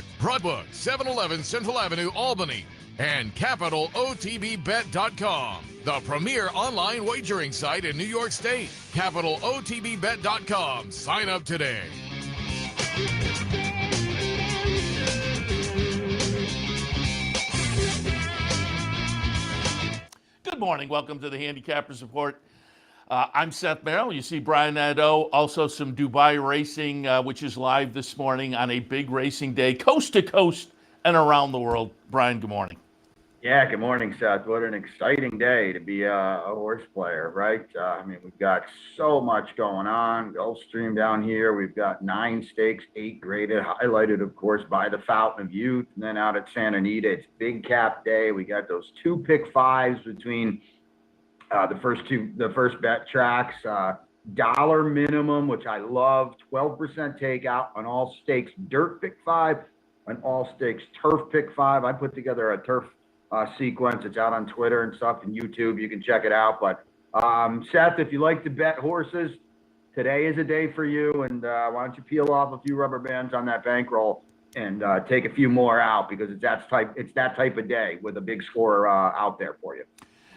Report, Broadwood, 711 Central Avenue, Albany, and CapitalOTBBet.com, the premier online wagering site in New York State. CapitalOTBBet.com. Sign up today. Good morning. Welcome to the Handicappers Report. I'm Seth Merrow. You see Brian Nadeau. Also some Dubai racing, which is live this morning on a big racing day, coast to coast and around the world. Brian, good morning. Yeah, good morning, Seth. What an exciting day to be a horse player, right? We've got so much going on. Gulfstream down here. We've got 9 stakes, 8 graded, highlighted, of course, by the Fountain of Youth. And then out at Santa Anita, it's Big Cap Day. We got those 2 pick 5s between the first bet tracks. Dollar minimum, which I love. 12% takeout on all stakes dirt pick 5 and all stakes turf pick 5. I put together a turf sequence. It's out on Twitter and stuff and YouTube. You can check it out. But Seth, if you like to bet horses, today is a day for you. And why don't you peel off a few rubber bands on that bankroll and take a few more out, because it's that type of day with a big score out there for you.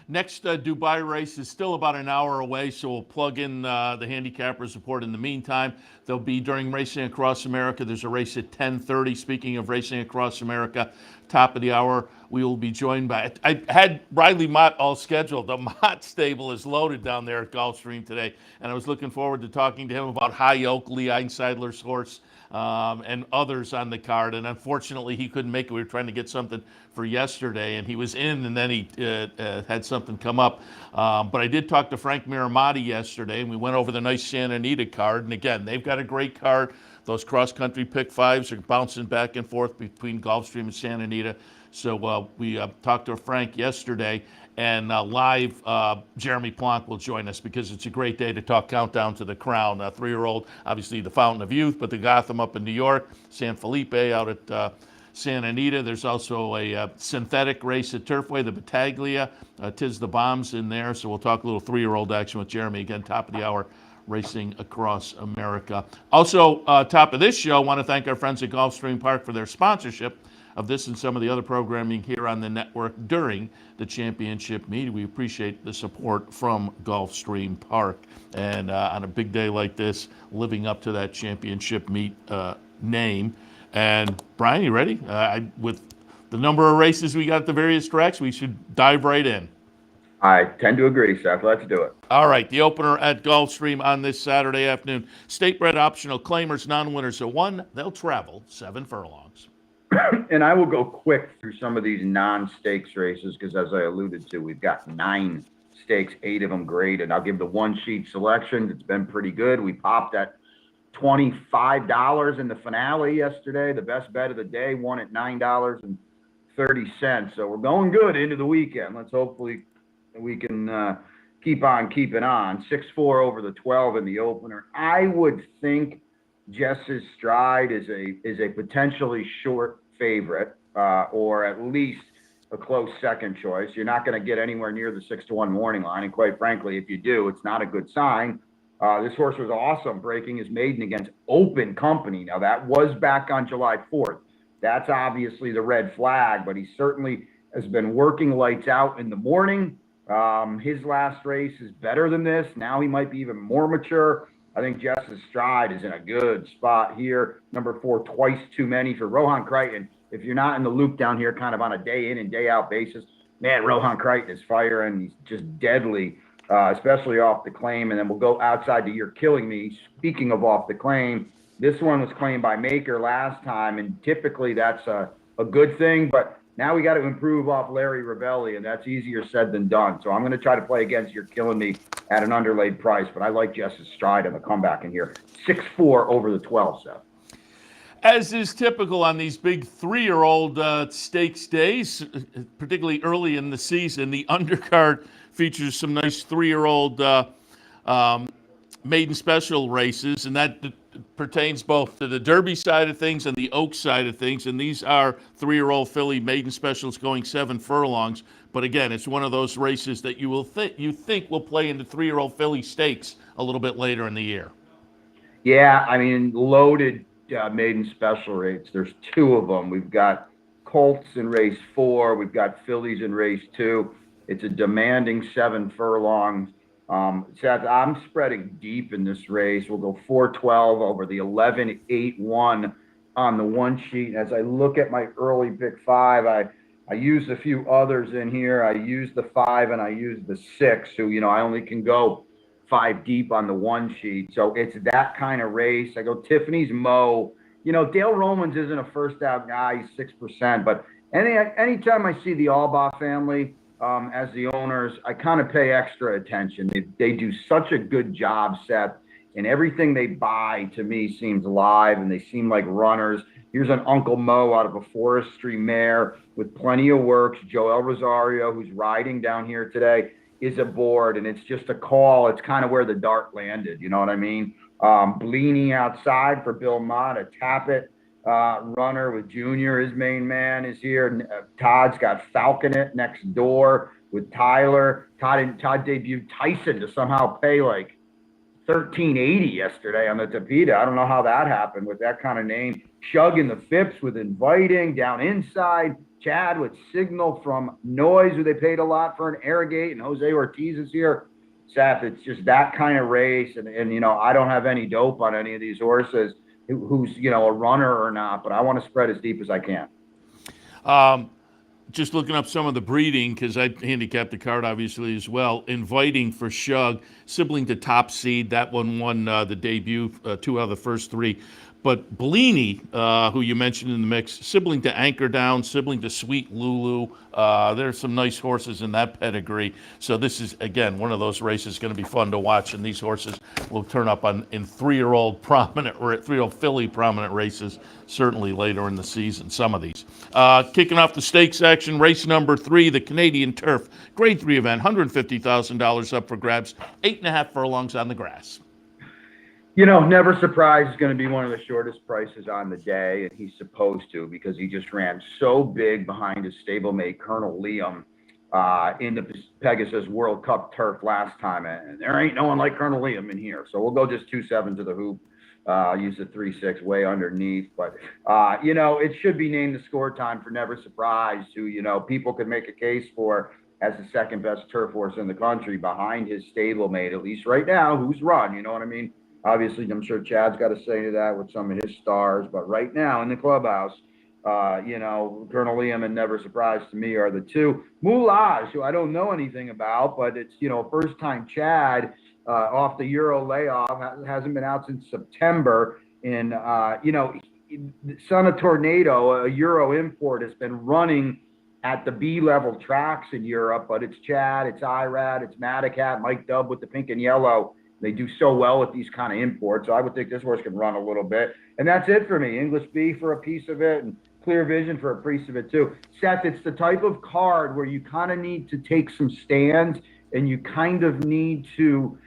Next Dubai race is still about an hour away, so we'll plug in the Handicappers Report in the meantime. There'll be, during Racing Across America, there's a race at 10:30. Speaking of Racing Across America, top of the hour, we will be joined by, I had Riley Mott all scheduled. The Mott stable is loaded down there at Gulfstream today, and I was looking forward to talking to him about High Oak, Lee Einseidler's horse, and others on the card. And unfortunately, he couldn't make it. We were trying to get something for yesterday, and he was in, and then he had something come up. But I did talk to Frank Miramati yesterday, and we went over the nice Santa Anita card. And again, they've got a great card. Those cross-country pick 5s are bouncing back and forth between Gulfstream and Santa Anita. So we talked to Frank yesterday, and live Jeremy Plonk will join us, because it's a great day to talk Countdown to the Crown. 3-year-old, obviously the Fountain of Youth, but the Gotham up in New York, San Felipe out at Santa Anita. There's also a synthetic race at Turfway, the Battaglia. Tis the Bombs in there. So we'll talk a little 3-year-old action with Jeremy. Again, top of the hour, Racing Across America. Also, top of this show, I want to thank our friends at Gulfstream Park for their sponsorship of this and some of the other programming here on the network during the championship meet. We appreciate the support from Gulfstream Park. And on a big day like this, living up to that championship meet name. And Brian, you ready? With the number of races we got at the various tracks, we should dive right in. I tend to agree, Seth. Let's do it. All right, the opener at Gulfstream on this Saturday afternoon. State bred optional claimers, non-winners are 1. They'll travel 7 furlongs. And I will go quick through some of these non-stakes races, because as I alluded to, we've got 9 stakes, 8 of them graded. I'll give the one-sheet selection. It's been pretty good. We popped at $25 in the finale yesterday. The best bet of the day won at $9.30. So we're going good into the weekend. Let's hopefully we can keep on keeping on. 6-4 over the 12 in the opener. I would think Jess's Stride is a potentially short favorite, or at least a close second choice. You're not going to get anywhere near the 6-1 morning line, and quite frankly, if you do, it's not a good sign. This horse was awesome, breaking his maiden against Open Company. Now, that was back on July 4th. That's obviously the red flag, but he certainly has been working lights out in the morning. His last race is better than this. Now he might be even more mature. I think Jess's Stride is in a good spot here. Number 4, Twice Too Many for Rohan Crichton. If you're not in the loop down here kind of on a day in and day out basis, man, Rohan Crichton is firing. He's just deadly, especially off the claim. And then we'll go outside to You're Killing Me. Speaking of off the claim, this one was claimed by Maker last time, and typically that's a good thing. But now we got to improve off Larry Ravelli, and that's easier said than done. So I'm going to try to play against You're Killing Me at an underlaid price, but I like Jess's Stride on the comeback in here. 6-4 over the 12, Seth. As is typical on these big 3-year-old stakes days, particularly early in the season, the undercard features some nice 3-year-old maiden special races, and that pertains both to the Derby side of things and the Oaks side of things. And these are 3-year-old filly maiden specials going 7 furlongs. But again, it's one of those races that you think will play into 3-year-old filly stakes a little bit later in the year. Yeah, I mean, loaded maiden special rates. There's two of them. We've got Colts in race 4. We've got fillies in race 2. It's a demanding 7 furlongs. Seth, I'm spreading deep in this race. We'll go 4-12 over the 11-8-1 on the one sheet. As I look at my early pick 5, I used a few others in here. I used the 5 and I used the 6, who, I only can go 5 deep on the one sheet. So it's that kind of race. I go Tiffany's Mo. Dale Romans isn't a first out guy. He's 6%. But anytime I see the Albaugh family as the owners, I kind of pay extra attention. They do such a good job, Seth. And everything they buy, to me, seems live, and they seem like runners. Here's an Uncle Mo out of a forestry mare with plenty of works. Joel Rosario, who's riding down here today, is aboard, and it's just a call. It's kind of where the dart landed, you know what I mean? Blaney outside for Bill Mott, a Tappet runner with Junior. His main man is here. Todd's got Falconet next door with Tyler. Todd debuted Tyson to somehow pay like $13.80 yesterday on the Tapeta. I don't know how that happened with that kind of name. Shug in the Phipps with Inviting down inside. Chad with Signal from Noise, who they paid a lot for an Arrogate, and Jose Ortiz is here. Seth, it's just that kind of race, and I don't have any dope on any of these horses who's a runner or not, but I want to spread as deep as I can. Just looking up some of the breeding, because I handicapped the card obviously as well. Inviting for Shug, sibling to Top Seed. That one won the debut, 2 out of the first 3. But Bellini, who you mentioned in the mix, sibling to Anchor Down, sibling to Sweet Lulu. There's some nice horses in that pedigree. So this is, again, one of those races going to be fun to watch, and these horses will turn up in 3-year-old filly prominent races, certainly later in the season, some of these. Kicking off the stakes action, race number 3, the Canadian Turf, Grade 3 event, $150,000 up for grabs, 8.5 furlongs on the grass. Never Surprised is going to be one of the shortest prices on the day, and he's supposed to because he just ran so big behind his stablemate, Colonel Liam, in the Pegasus World Cup Turf last time, and there ain't no one like Colonel Liam in here. So we'll go just 2-7 to the hoop, use the 3-6 way underneath. But, it should be named the score time for Never Surprised, who, people could make a case for as the second best turf horse in the country behind his stablemate, at least right now, who's run, you know what I mean? Obviously, I'm sure Chad's got to say to that with some of his stars. But right now in the clubhouse, Colonel Liam and Never Surprised to me are the two. Moulage, who I don't know anything about, but it's, first-time Chad off the Euro layoff, hasn't been out since September. And, Son of Tornado, a Euro import, has been running at the B-level tracks in Europe. But it's Chad, it's Irad, it's Madacat, Mike Dubb with the pink and yellow. They do so well with these kind of imports. So I would think this horse can run a little bit. And that's it for me. English B for a piece of it and Clear Vision for a piece of it too. Seth, it's the type of card where you kind of need to take some stands and you kind of need to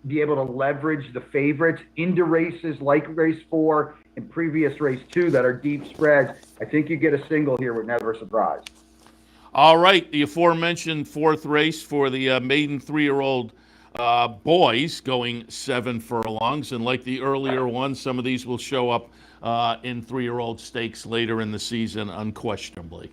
be able to leverage the favorites into races like race 4 and previous race 2 that are deep spreads. I think you get a single here with Never Surprised. All right. The aforementioned 4th race for the maiden 3-year-old boys going 7 furlongs, and like the earlier ones, some of these will show up in 3-year-old stakes later in the season, unquestionably.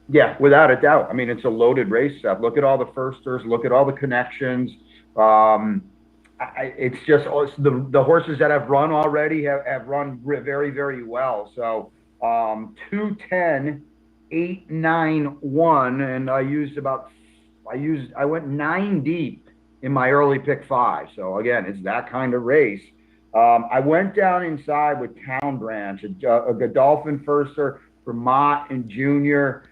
Yeah, without a doubt. I mean, it's a loaded race, Seth. Look at all the firsters. Look at all the connections. It's just the horses that have run already have run very, very well. So 2-10, 8-9-1, and I went 9 deep in my early pick 5. So again, it's that kind of race. I went down inside with Town Branch, a Godolphin firster for Mott and Junior.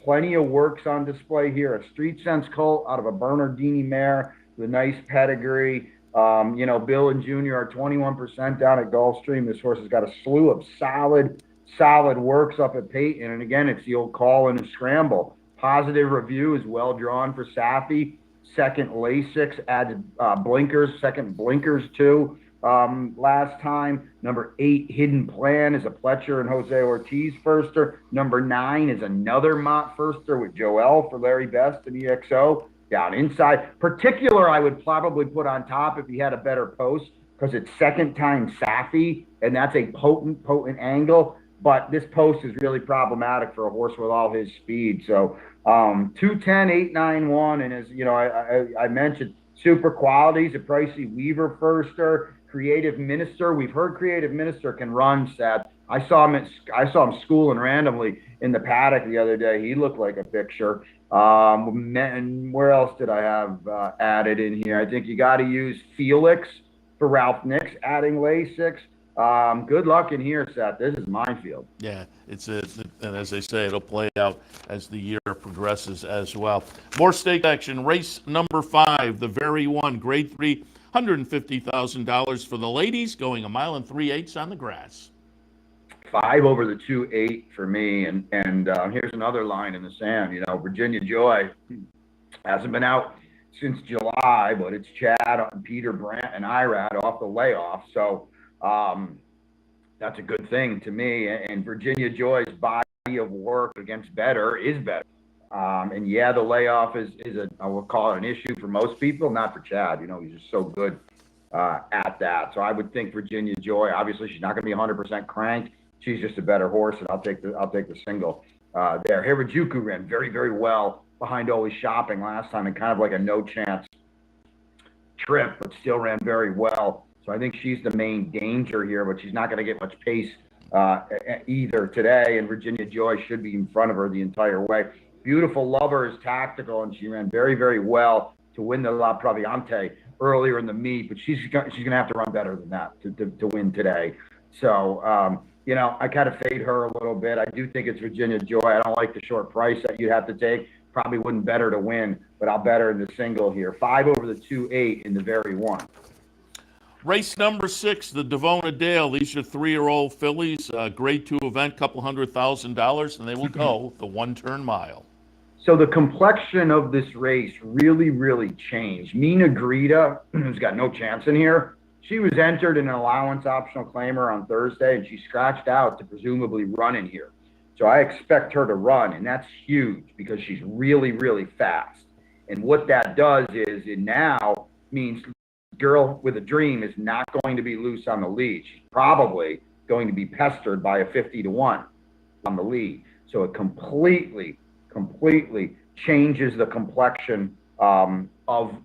Plenty of works on display here. A Street Sense colt out of a Bernardini mare with a nice pedigree. Bill and Junior are 21% down at Gulfstream. This horse has got a slew of solid works up at Peyton. And again, it's the old call and a scramble. Positive review is well drawn for Safi. Second Lasix added blinkers, second blinkers too. Last time, number 8 Hidden Plan is a Pletcher and Jose Ortiz firster. Number 9 is another Mott firster with Joel for Larry Best and EXO down inside. Particular, I would probably put on top if he had a better post because it's second time Safi and that's a potent angle. But this post is really problematic for a horse with all his speed. So 210, 891, and as you know, I mentioned super qualities, a pricey Weaver firster, Creative Minister. We've heard Creative Minister can run, Seth. I saw him schooling randomly in the paddock the other day. He looked like a picture. And where else did I have added in here? I think you got to use Felix for Ralph Nix, adding Lasix. Good luck in here, Seth. This is minefield. Yeah, and as they say, it'll play out as the year progresses as well. More stake action. Race number 5, the very one, Grade 3, $150,000 for the ladies, going 1 3/8 miles on the grass. 5 over the 2.8 for me, and here's another line in the sand. You know, Virginia Joy hasn't been out since July, but it's Chad, Peter Brandt, and Irad off the layoff. So that's a good thing to me. And Virginia Joy's body of work against better is better. And yeah, the layoff is I will call it an issue for most people, not for Chad. You know, he's just so good at that. So I would think Virginia Joy. Obviously, she's not going to be 100% cranked. She's just a better horse, and I'll take the single there. Harajuku ran very, very well behind Always Shopping last time, and kind of like a no chance trip, but still ran very well. So I think she's the main danger here, but she's not going to get much pace either today. And Virginia Joy should be in front of her the entire way. Beautiful Lover is tactical, and she ran very, very well to win the La Praviante earlier in the meet. But she's going to have to run better than that to win today. So, you know, I kind of fade her a little bit. I do think it's Virginia Joy. I don't like the short price that you'd have to take. Probably wouldn't bet her to win, but I'll bet her in the single here. 5 over the 2.8 in the very one. Race number 6, the Devona Dale. These are 3-year-old fillies, Grade 2 event, $200,000, and they will go the 1-turn mile. So the complexion of this race really, really changed. Mina Greta, who's got no chance in here, she was entered in an allowance optional claimer on Thursday, and she scratched out to presumably run in here. So I expect her to run, and that's huge because she's really, really fast. And what that does is it now means Girl with a Dream is not going to be loose on the lead. She's probably going to be pestered by a 50-1 on the lead. So it completely changes the complexion of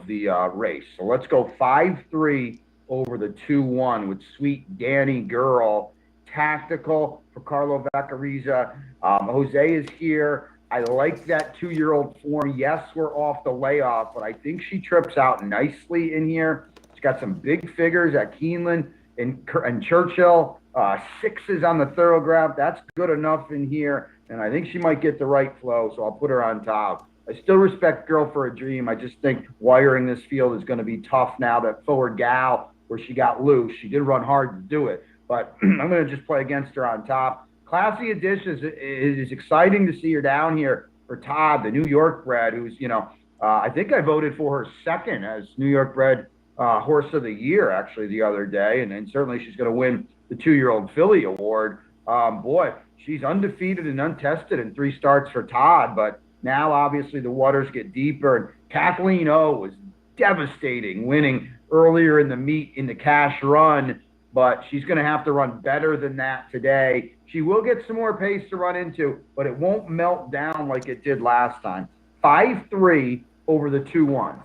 the race. So let's go 5-3 over the 2-1 with Sweet Danny Girl. Tactical for Carlo Vaccariza. Jose is here. I like that 2-year-old form. Yes, we're off the layoff, but I think she trips out nicely in here. She's got some big figures at Keeneland and Churchill. 6s on the Thoroughgraph. That's good enough in here, and I think she might get the right flow, so I'll put her on top. I still respect Girl for a Dream. I just think wiring this field is going to be tough now that Forward Gal, where she got loose, she did run hard to do it, but I'm going to just play against her on top. Classy Edition is exciting to see her down here for Todd, the New York bred, who's, you know, I think I voted for her second as New York bred horse of the year, actually, the other day. And certainly she's going to win the 2-year-old filly award. Boy, she's undefeated and untested in 3 starts for Todd. But now, obviously, the waters get deeper. And Kathleen O was devastating, winning earlier in the meet in the cash run. But she's going to have to run better than that today. She will get some more pace to run into, but it won't melt down like it did last time. 5-3 over the 2-1.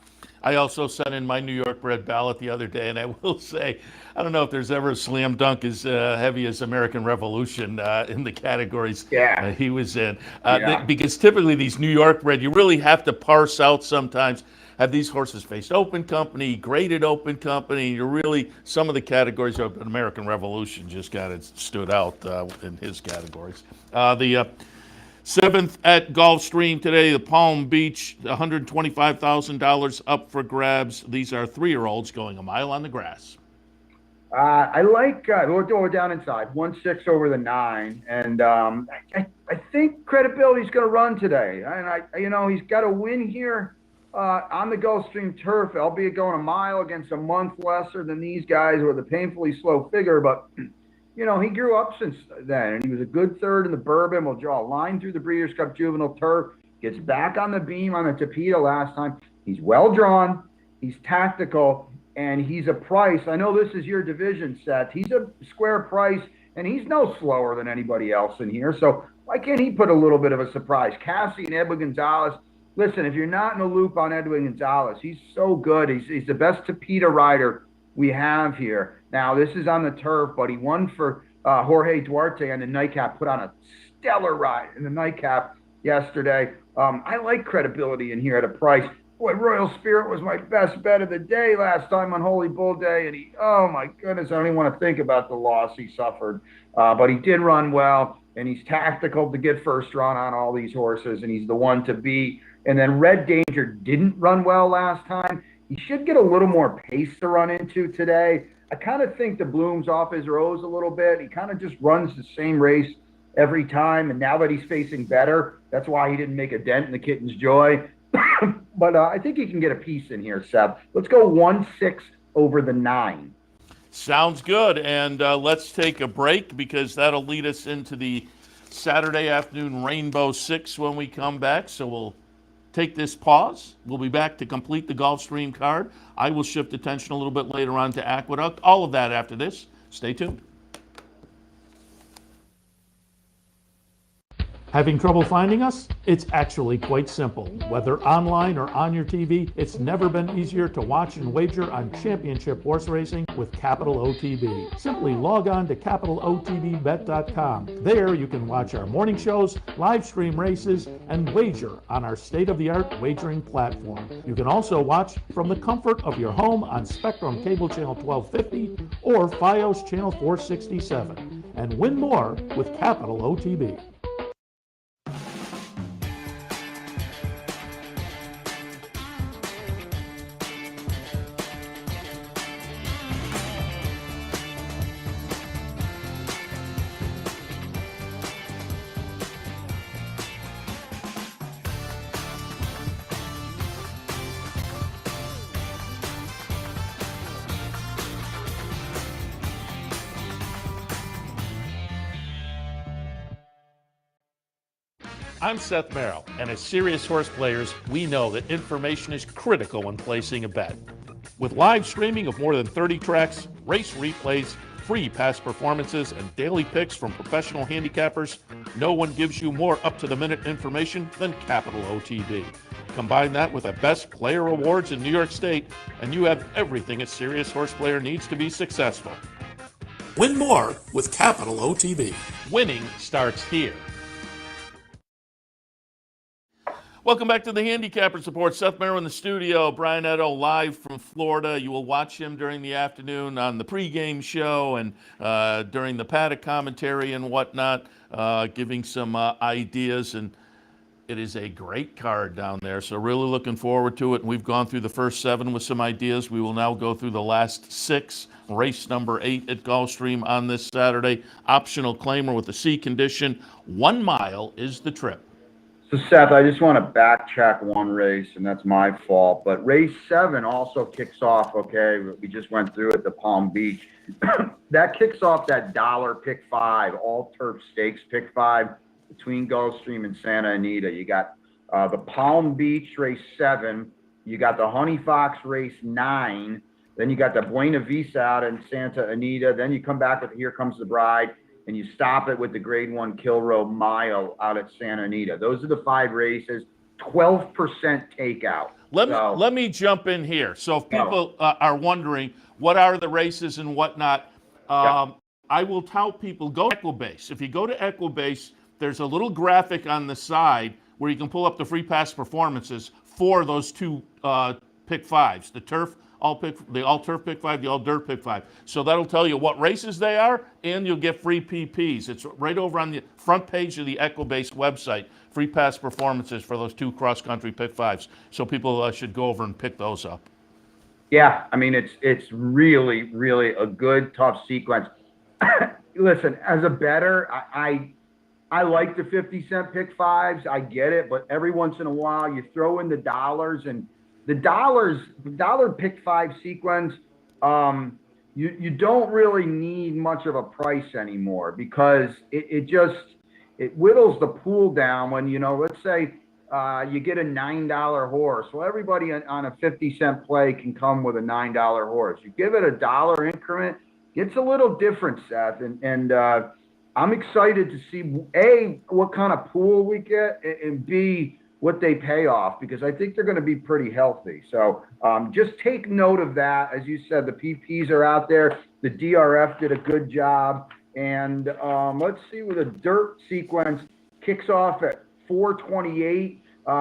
I also sent in my New York bred ballot the other day, and I will say, I don't know if there's ever a slam dunk as heavy as American Revolution in the categories he was in. Because typically these New York bred, you really have to parse out sometimes. Have these horses faced open company, graded open company? You're really, some of the categories of American Revolution just kind of stood out in his categories. The 7th at Gulfstream today, the Palm Beach, $125,000 up for grabs. These are 3-year-olds going 1 mile on the grass. I like, we're down inside, 1-6 over the 9. And I think Credibility's going to run today. And he's got a win here. On the Gulfstream turf, albeit going 1 mile against a month lesser than these guys with a painfully slow figure. But, you know, he grew up since then, and he was a good third in the Bourbon. Will draw a line through the Breeders' Cup Juvenile turf, gets back on the beam on the Tapeta last time. He's well drawn. He's tactical. and he's a price. I know this is your division, Seth. He's a square price, and he's no slower than anybody else in here. So why can't he put a little bit of a surprise? Cassie and Edwin Gonzalez. Listen, if you're not in the loop on Edwin Gonzalez, he's so good. He's the best Tapeta rider we have here. Now, this is on the turf, but he won for Jorge Duarte on the nightcap, put on a stellar ride in the nightcap yesterday. I like credibility in here at a price. Boy, Royal Spirit was my best bet of the day last time on Holy Bull Day, and oh my goodness, I don't even want to think about the loss he suffered. But he did run well, and he's tactical to get first run on all these horses, and he's the one to beat. And then Red Danger didn't run well last time. He should get a little more pace to run into today. I kind of think the bloom's off his rose a little bit. He kind of just runs the same race every time, and now that he's facing better, that's why he didn't make a dent in the Kitten's Joy. But I think he can get a piece in here, Seb. Let's go 1-6 over the 9. Sounds good. And let's take a break because that'll lead us into the Saturday afternoon Rainbow Six when we come back. So we'll take this pause. We'll be back to complete the Gulfstream card. I will shift attention a little bit later on to Aqueduct. All of that after this. Stay tuned. Having trouble finding us? It's actually quite simple. Whether online or on your TV, it's never been easier to watch and wager on championship horse racing with Capital OTB. Simply log on to capitalotbbet.com. There you can watch our morning shows, live stream races, and wager on our state-of-the-art wagering platform. You can also watch from the comfort of your home on Spectrum Cable Channel 1250 or Fios Channel 467 and win more with Capital OTB. I'm Seth Merrow, and as serious horse players, we know that information is critical when placing a bet. With live streaming of more than 30 tracks, race replays, free past performances, and daily picks from professional handicappers, no one gives you more up-to-the-minute information than Capital OTB. Combine that with the best player awards in New York State, and you have everything a serious horse player needs to be successful. Win more with Capital OTB. Winning starts here. Welcome back to the Handicappers Report. Seth Merrow in the studio, Brian Nadeau live from Florida. You will watch him during the afternoon on the pregame show and during the paddock commentary and whatnot, giving some ideas. And it is a great card down there, so really looking forward to it. We've gone through the first 7 with some ideas. We will now go through the last 6. Race number 8 at Gulfstream on this Saturday. Optional claimer with the C condition. 1 mile is the trip. So, Seth, I just want to backtrack one race, and that's my fault. But race 7 also kicks off, okay? We just went through it, the Palm Beach. That kicks off that $1 pick 5, all turf stakes pick 5 between Gulfstream and Santa Anita. You got the Palm Beach race 7. You got the Honey Fox race 9. Then you got the Buena Vista out in Santa Anita. Then you come back with Here Comes the Bride. And you stop it with the Grade 1 Kilroe Mile out at Santa Anita. Those are the 5 races, 12% takeout. Let me jump in here. So if people are wondering what are the races and whatnot, I will tell people, go to Equibase. If you go to Equibase, there's a little graphic on the side where you can pull up the free pass performances for those 2 pick 5s, the turf. The all-turf pick 5, the all-dirt pick 5. So that'll tell you what races they are, and you'll get free PPs. It's right over on the front page of the Equibase website, free pass performances for those 2 cross-country pick 5s. So people should go over and pick those up. Yeah, I mean, it's really, really a good, tough sequence. Listen, as a bettor, I like the 50-cent pick 5s. I get it, but every once in a while you throw in the dollars, and the dollar pick 5 sequence, you don't really need much of a price anymore because it whittles the pool down when, let's say you get a $9 horse. Well, everybody on a 50-cent play can come with a $9 horse. You give it a dollar increment, it's a little different, Seth. And I'm excited to see, A, what kind of pool we get, and B, what they pay off, because I think they're going to be pretty healthy. So just take note of that. As you said, the PPs are out there. The DRF did a good job. And let's see where the dirt sequence kicks off at 4:28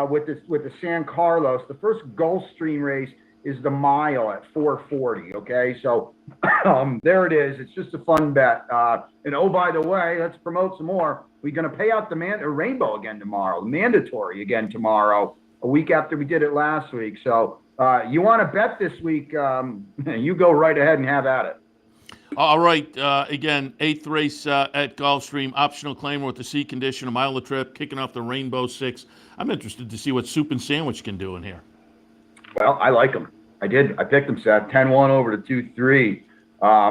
with the San Carlos. The first Gulfstream race is the mile at 4:40. Okay, so there it is. It's just a fun bet. And oh, by the way, let's promote some more. We're going to pay out the Rainbow again tomorrow, mandatory again tomorrow, a week after we did it last week. So you want to bet this week, you go right ahead and have at it. All right. Again, 8th race at Gulfstream, optional claimer with the seat condition, a mile a trip, kicking off the Rainbow 6. I'm interested to see what Soup and Sandwich can do in here. Well, I like them. I did. I picked them, Seth. 10-1 over to 2-3.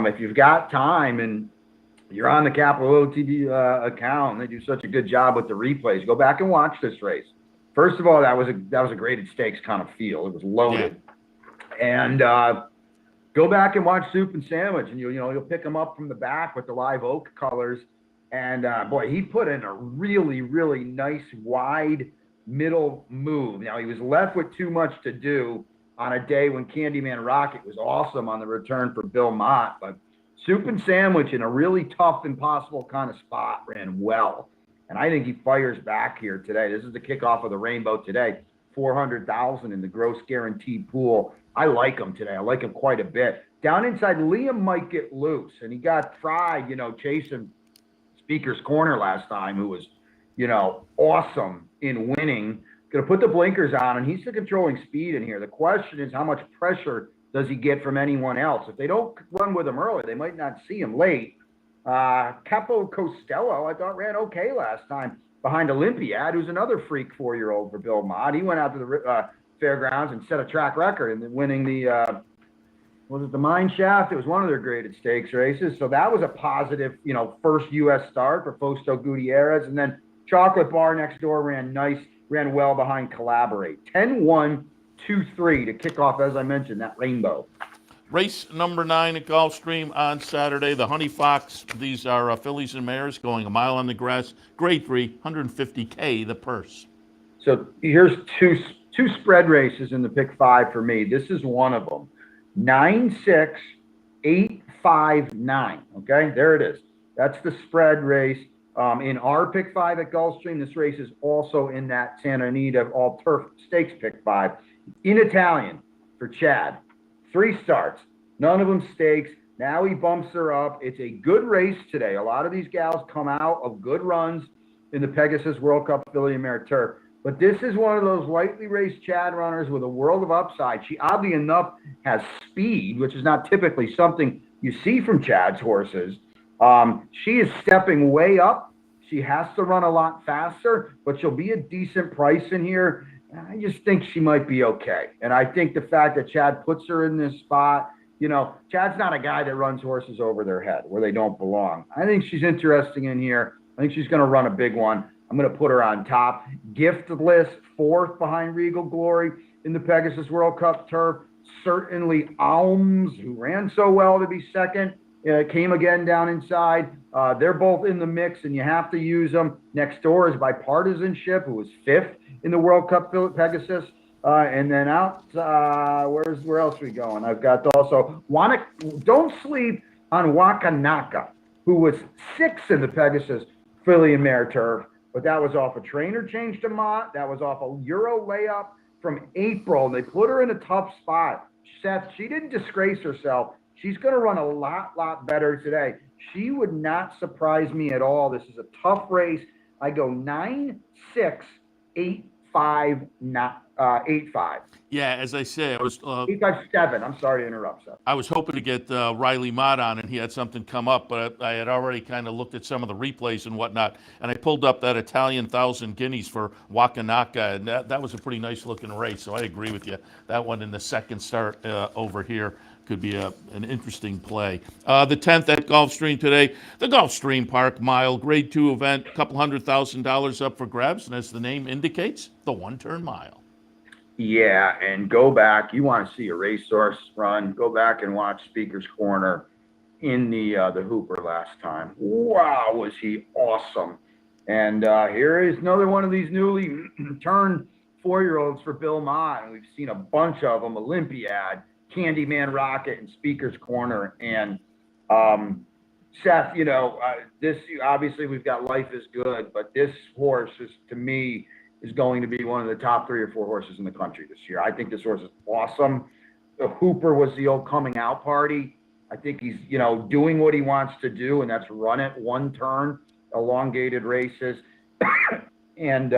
If you've got time and you're on the Capital OTB account, and they do such a good job with the replays, go back and watch this race. First of all, that was a graded stakes kind of feel. It was loaded. Yeah. And go back and watch Soup and Sandwich, and you'll pick him up from the back with the live oak colors. And boy, he put in a really, really nice wide middle move. Now, he was left with too much to do on a day when Candyman Rocket was awesome on the return for Bill Mott, but Soup and Sandwich in a really tough, impossible kind of spot ran well. And I think he fires back here today. This is the kickoff of the Rainbow today. 400,000 in the gross guaranteed pool. I like him today. I like him quite a bit. Down inside, Liam might get loose, and he got fried, chasing Speaker's Corner last time, who was, awesome in winning. Going to put the blinkers on, and he's the controlling speed in here. The question is, how much pressure does he get from anyone else? If they don't run with him early, they might not see him late. Capo Costello, I thought, ran okay last time behind Olympiad, who's another freak 4-year-old for Bill Mott. He went out to the fairgrounds and set a track record and then winning the was it the Mine Shaft? It was one of their graded stakes races. So that was a positive, first U.S. start for Fausto Gutierrez. And then Chocolate Bar next door ran well behind Collaborate. 10-1, 2-3 to kick off, as I mentioned, that Rainbow. Race number 9 at Gulfstream on Saturday. The Honey Fox. These are fillies and mares going a mile on the grass. Grade 3, $150K the purse. So here's two spread races in the pick 5 for me. This is one of them. 9-6, 8-5-9. Okay, there it is. That's the spread race. In our pick 5 at Gulfstream, this race is also in that Santa Anita All Turf Stakes pick 5. In Italian for Chad. 3 starts, none of them stakes. Now he bumps her up. It's a good race today. A lot of these gals come out of good runs in the Pegasus World Cup Filly and Mare Turf. But this is one of those lightly raced Chad runners with a world of upside. She, oddly enough, has speed, which is not typically something you see from Chad's horses. She is stepping way up. She has to run a lot faster, but she'll be a decent price in here. I just think she might be okay. And I think the fact that Chad puts her in this spot, Chad's not a guy that runs horses over their head where they don't belong. I think she's interesting in here. I think she's going to run a big one. I'm going to put her on top. Giftless, 4th behind Regal Glory in the Pegasus World Cup Turf. Certainly Alms, who ran so well to be 2nd, came again down inside. They're both in the mix, and you have to use them. Next door is Bipartisanship, who was 5th in the World Cup Pegasus. And then out, where else are we going? I've got also, don't sleep on Wakanaka, who was 6th in the Pegasus Filly and Mare Turf. But that was off a trainer change to Mott. That was off a Euro layup from April. And they put her in a tough spot. Seth, she didn't disgrace herself. She's going to run a lot better today. She would not surprise me at all. This is a tough race. I go 9-6, 8-5, 8-5. Yeah, as I say, I was 8-5-7. I'm sorry to interrupt, Seth. I was hoping to get Riley Mott on, and he had something come up, but I had already kind of looked at some of the replays and whatnot, and I pulled up that Italian 1,000 Guineas for Wakanaka, and that was a pretty nice looking race. So I agree with you. That one in the second start over here could be an interesting play. The 10th at Gulfstream today, the Gulfstream Park Mile, Grade 2 event, couple $100,000 up for grabs, and as the name indicates, the one-turn mile. Yeah, and go back. You want to see a racehorse run? Go back and watch Speaker's Corner in the Hooper last time. Wow, was he awesome! And here is another one of these newly turned 4-year-olds for Bill Mott, and we've seen a bunch of them: Olympiad, Candyman Rocket, and Speaker's Corner. And Seth, this obviously we've got Life is Good, but this horse is, to me, is going to be one of the top 3 or 4 horses in the country this year. I think this horse is awesome. The Hooper was the old coming out party. I think he's, doing what he wants to do, and that's run it, one turn, elongated races. And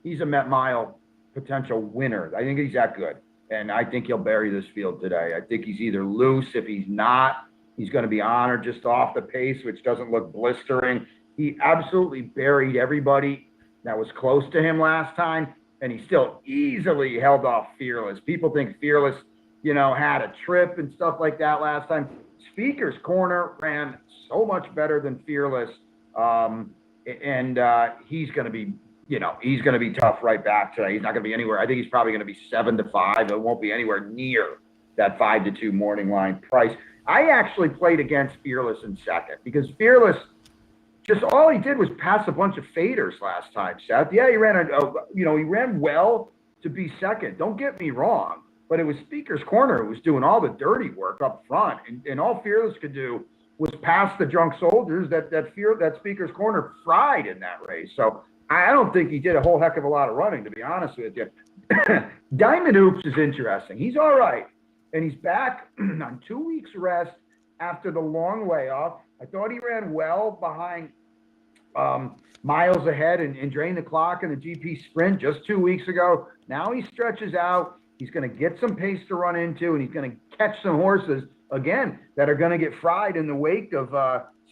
he's a Met Mile potential winner. I think he's that good. And I think he'll bury this field today. I think he's either loose. If he's not, he's going to be honored just off the pace, which doesn't look blistering. He absolutely buried everybody that was close to him last time, and he still easily held off Fearless. People think Fearless, had a trip and stuff like that last time. Speaker's Corner ran so much better than Fearless, and he's going to be, he's going to be tough right back today. He's not going to be anywhere. I think he's probably going to be 7-5. It won't be anywhere near that 5-2 morning line price. I actually played against Fearless in second because Fearless, just all he did was pass a bunch of faders last time, Seth. Yeah, he ran he ran well to be second. Don't get me wrong, but it was Speaker's Corner who was doing all the dirty work up front, and all Fearless could do was pass the drunk soldiers that Speaker's Corner fried in that race. So I don't think he did a whole heck of a lot of running, to be honest with you. Diamond Hoops is interesting. He's all right, and he's back on 2 weeks rest after the long layoff. I thought he ran well behind miles ahead and drained the clock in the GP sprint just 2 weeks ago. Now he stretches out. He's going to get some pace to run into, and he's going to catch some horses, again, that are going to get fried in the wake of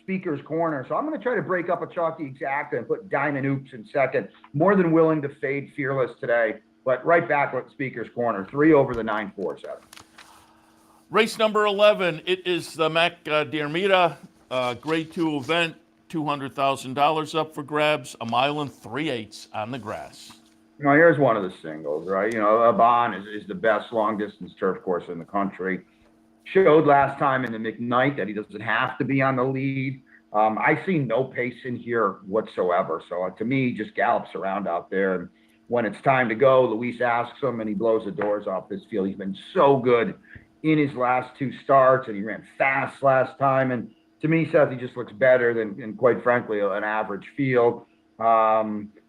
Speaker's Corner. So I'm going to try to break up a chalky exacta and put Diamond Hoops in second. More than willing to fade Fearless today, but right back with Speaker's Corner. 3 over the 9-4-7. Race number 11, it is the Mac Diarmida Grade 2 event, $200,000 up for grabs, 1 3/8 on the grass. Here's one of the singles, right? Aban is the best long-distance turf course in the country. Showed last time in the McKnight that he doesn't have to be on the lead. I see no pace in here whatsoever. So to me, he just gallops around out there. And when it's time to go, Luis asks him, and he blows the doors off this field. He's been so good in his last 2 starts, and he ran fast last time. And to me, Seth, he just looks better than quite frankly, an average field.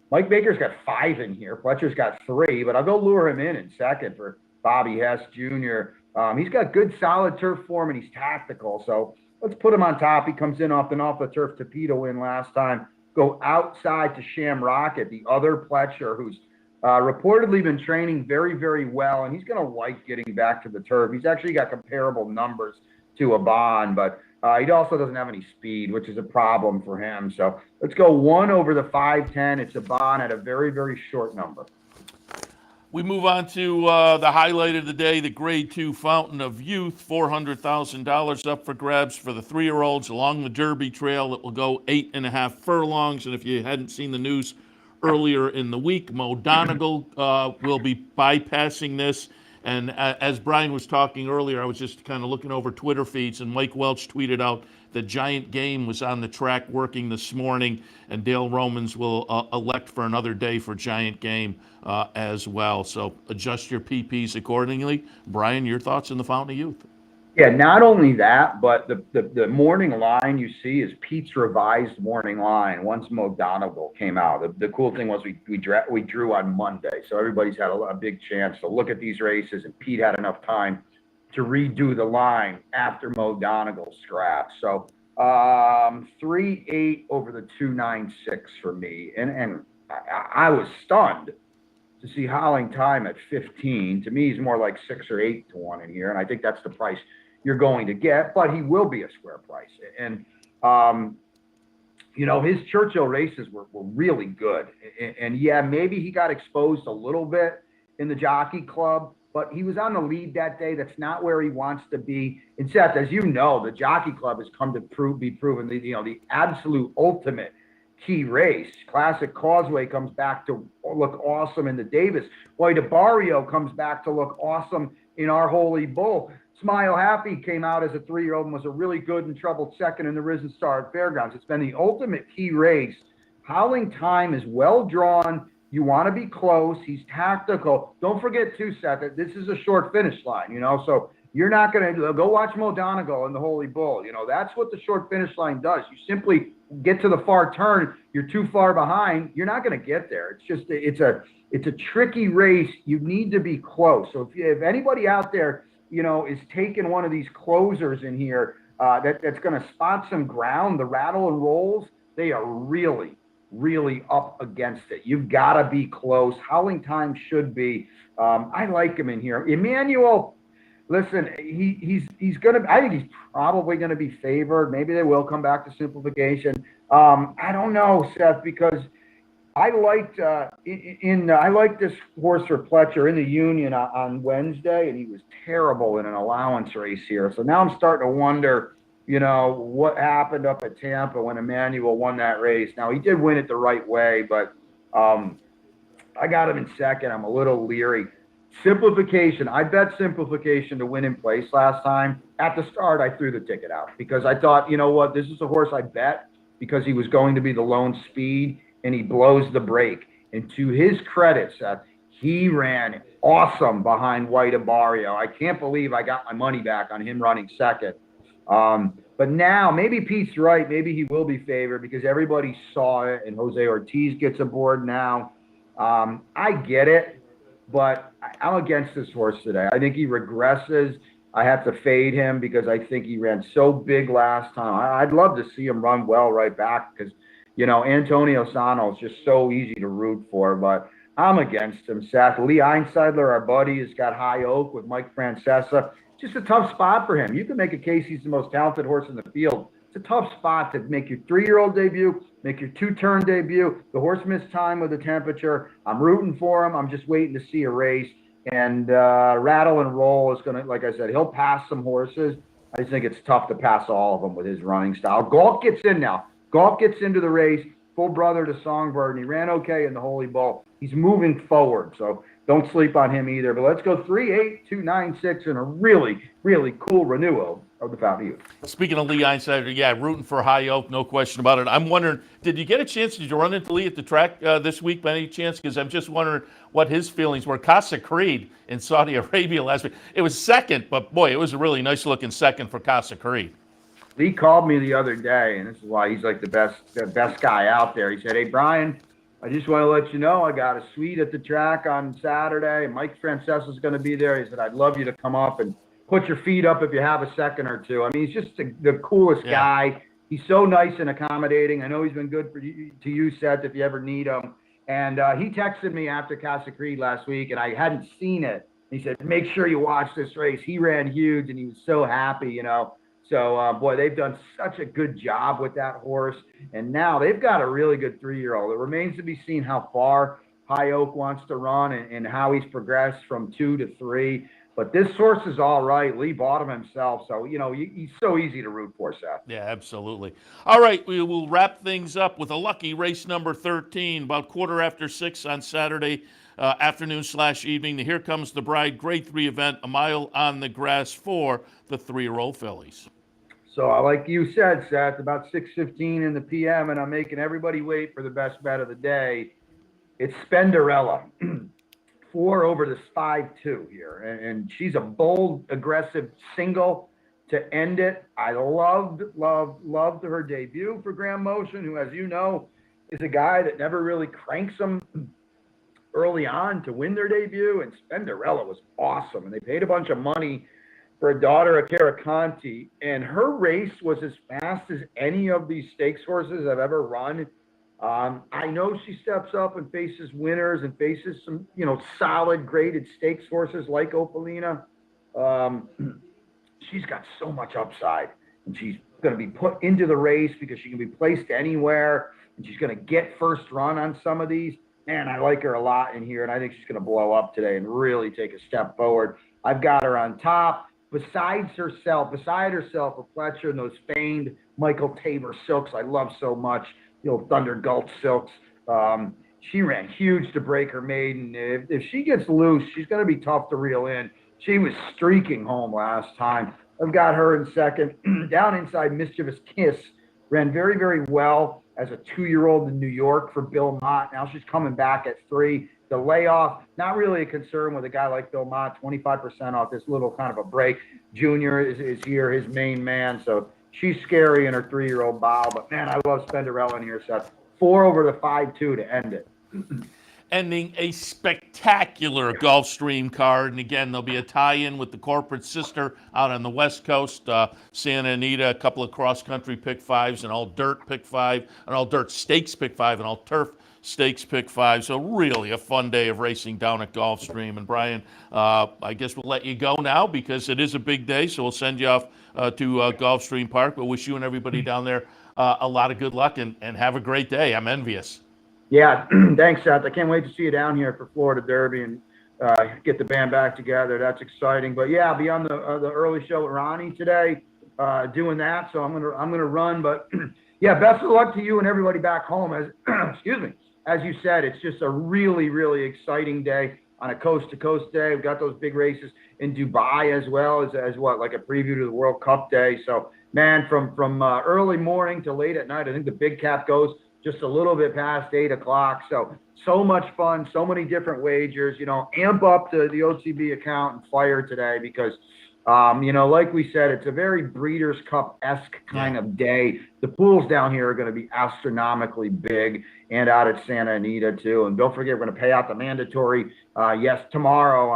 Mike Baker's got 5 in here. Fletcher's got 3, but I'll go lure him in second for Bobby Hess Jr. He's got good, solid turf form, and he's tactical. So let's put him on top. He comes in off the turf torpedo win last time. Go outside to Sham Rocket, the other Fletcher, who's reportedly been training very, very well, and he's going to like getting back to the turf. He's actually got comparable numbers to Aban, but he also doesn't have any speed, which is a problem for him. So let's go 1 over the 5-10. It's Aban at a very, very short number. We move on to the highlight of the day, the Grade 2 Fountain of Youth, $400,000 up for grabs for the 3-year-olds along the Derby Trail. It will go 8.5 furlongs. And if you hadn't seen the news earlier in the week, Mo Donegal will be bypassing this. And as Brian was talking earlier, I was just kind of looking over Twitter feeds, and Mike Welch tweeted out that Giant Game was on the track working this morning, and Dale Romans will elect for another day for Giant Game as well. So adjust your PPs accordingly. Brian, your thoughts on the Fountain of Youth? Yeah, not only that, but the morning line you see is Pete's revised morning line once Mo Donegal came out. The cool thing was we drew on Monday, so everybody's had a big chance to look at these races, and Pete had enough time to redo the line after Mo Donegal scrapped. So 3-8 over the 2-9-6 for me, and I was stunned to see Howling Time at 15. To me, he's more like 6 or 8 to 1 in here, and I think that's the price you're going to get, but he will be a square price. And, his Churchill races were really good. And yeah, maybe he got exposed a little bit in the Jockey Club, but he was on the lead that day. That's not where he wants to be. And Seth, as you know, the Jockey Club has come to be proven the absolute ultimate key race. Classic Causeway comes back to look awesome in the Davis. White Barrio comes back to look awesome in our Holy Bull. Smile Happy came out as a 3-year-old and was a really good and troubled second in the Risen Star at Fairgrounds. It's been the ultimate key race. Howling Time is well drawn. You want to be close. He's tactical. Don't forget too, Seth, that this is a short finish line, so you're not going to go watch Mo Donegal in the Holy Bull. That's what the short finish line does. You simply get to the far turn. You're too far behind. You're not going to get there. It's just, it's a tricky race. You need to be close. So if anybody out there, is taking one of these closers in here, that's going to spot some ground, the Rattle and Rolls, they are really, really up against it. You've got to be close. Howling Time should be. I like him in here. Emmanuel, listen, he's going to, I think he's probably going to be favored. Maybe they will come back to simplification. I don't know, Seth, because I liked I liked this horse for Pletcher in the Union on Wednesday, and he was terrible in an allowance race here. So now I'm starting to wonder, what happened up at Tampa when Emmanuel won that race. Now, he did win it the right way, but I got him in second. I'm a little leery. Simplification. I bet Simplification to win in place last time. At the start, I threw the ticket out because I thought, this is a horse I bet because he was going to be the lone speed, and he blows the break. And to his credit, Seth, he ran awesome behind White Barrio. I can't believe I got my money back on him running second. But now, maybe Pete's right. Maybe he will be favored because everybody saw it, and Jose Ortiz gets aboard now. I get it, but I'm against this horse today. I think he regresses. I have to fade him because I think he ran so big last time. I'd love to see him run well right back because, Antonio Sano is just so easy to root for, but I'm against him, Seth. Lee Einsiedler, our buddy, has got High Oak with Mike Francesa. Just a tough spot for him. You can make a case he's the most talented horse in the field. It's a tough spot to make your 3-year-old debut, make your 2-turn debut. The horse missed time with the temperature. I'm rooting for him. I'm just waiting to see a race. And Rattle and Roll is going to, like I said, he'll pass some horses. I just think it's tough to pass all of them with his running style. Galt gets in now. Galt gets into the race, full brother to Songbird, and he ran okay in the Holy Bull. He's moving forward, so don't sleep on him either. But let's go 3, 8, 2, 9, 6, and a really, really cool renewal of the Fountain Youth. Speaking of Lee Einsiedler, rooting for High Oak, no question about it. I'm wondering, did you get a chance? Did you run into Lee at the track this week by any chance? Because I'm just wondering what his feelings were. Casa Creed in Saudi Arabia last week. It was second, but boy, it was a really nice-looking second for Casa Creed. Lee called me the other day, and this is why he's like the best guy out there. He said, "Hey, Brian, I just want to let you know I got a suite at the track on Saturday. Mike Francesa is going to be there." He said, "I'd love you to come up and put your feet up if you have a second or two." I mean, he's just the coolest guy. He's so nice and accommodating. I know he's been good to you, Seth, if you ever need him. And he texted me after Casa Creed last week, and I hadn't seen it. He said, "Make sure you watch this race." He ran huge, and he was so happy, So, boy, they've done such a good job with that horse. And now they've got a really good 3-year-old. It remains to be seen how far High Oak wants to run and how he's progressed from 2 to 3. But this horse is all right. Lee bought him himself. So, he's so easy to root for, Seth. Yeah, absolutely. All right, we will wrap things up with a lucky race number 13, about 6:15 on Saturday afternoon/evening. The Here Comes the Bride Grade 3 event, a mile on the grass for the 3-year-old fillies. So, like you said, Seth, about 6:15 in the p.m., and I'm making everybody wait for the best bet of the day. It's Spenderella. 4 over this 5-2 here. And she's a bold, aggressive single to end it. I loved her debut for Graham Motion, who, as you know, is a guy that never really cranks them early on to win their debut. And Spenderella was awesome. And they paid a bunch of money for a daughter of Caraconti, and her race was as fast as any of these stakes horses I've ever run. I know she steps up and faces winners and faces some, solid graded stakes horses like Opalina. She's got so much upside, and she's going to be put into the race because she can be placed anywhere, and she's going to get first run on some of these. man, I like her a lot in here, and I think she's going to blow up today and really take a step forward. I've got her on top. Beside herself, a Fletcher and those famed Michael Tabor silks I love so much, Thunder Gulch silks. She ran huge to break her maiden. If she gets loose, she's going to be tough to reel in. She was streaking home last time. I've got her in second. Down inside, Mischievous Kiss ran very, very well as a 2-year-old in New York for Bill Mott. Now she's coming back at 3. The layoff, not really a concern with a guy like Bill Mott, 25% off this little kind of a break. Junior is here, his main man. So she's scary in her 3-year-old bow. But, man, I love Spenderella in here, Seth. 4 over the 5-2 to end it. Ending a spectacular Gulfstream card. And again, there'll be a tie-in with the corporate sister out on the West Coast. Santa Anita, a couple of cross-country pick 5s, an all-dirt pick 5, an all-dirt stakes pick 5, an all-turf stakes pick 5. So really a fun day of racing down at Gulfstream. And Brian, I guess we'll let you go now because it is a big day. So we'll send you off to Gulfstream Park. We'll wish you and everybody down there a lot of good luck and have a great day. I'm envious. Yeah, thanks, Seth. I can't wait to see you down here for Florida Derby and get the band back together. That's exciting. But yeah, I'll be on the early show with Ronnie today, doing that. So I'm gonna run. But yeah, best of luck to you and everybody back home. As excuse me, as you said, it's just a really, really exciting day on a coast-to-coast day. We've got those big races in Dubai as well as what, like a preview to the World Cup day. So man, from early morning to late at night, I think the big cap goes just a little bit past 8 o'clock. So much fun, so many different wagers, amp up the OTB account and fire today because, like we said, it's a very Breeders' Cup-esque kind of day. The pools down here are going to be astronomically big and out at Santa Anita too. And don't forget, we're going to pay out the mandatory, tomorrow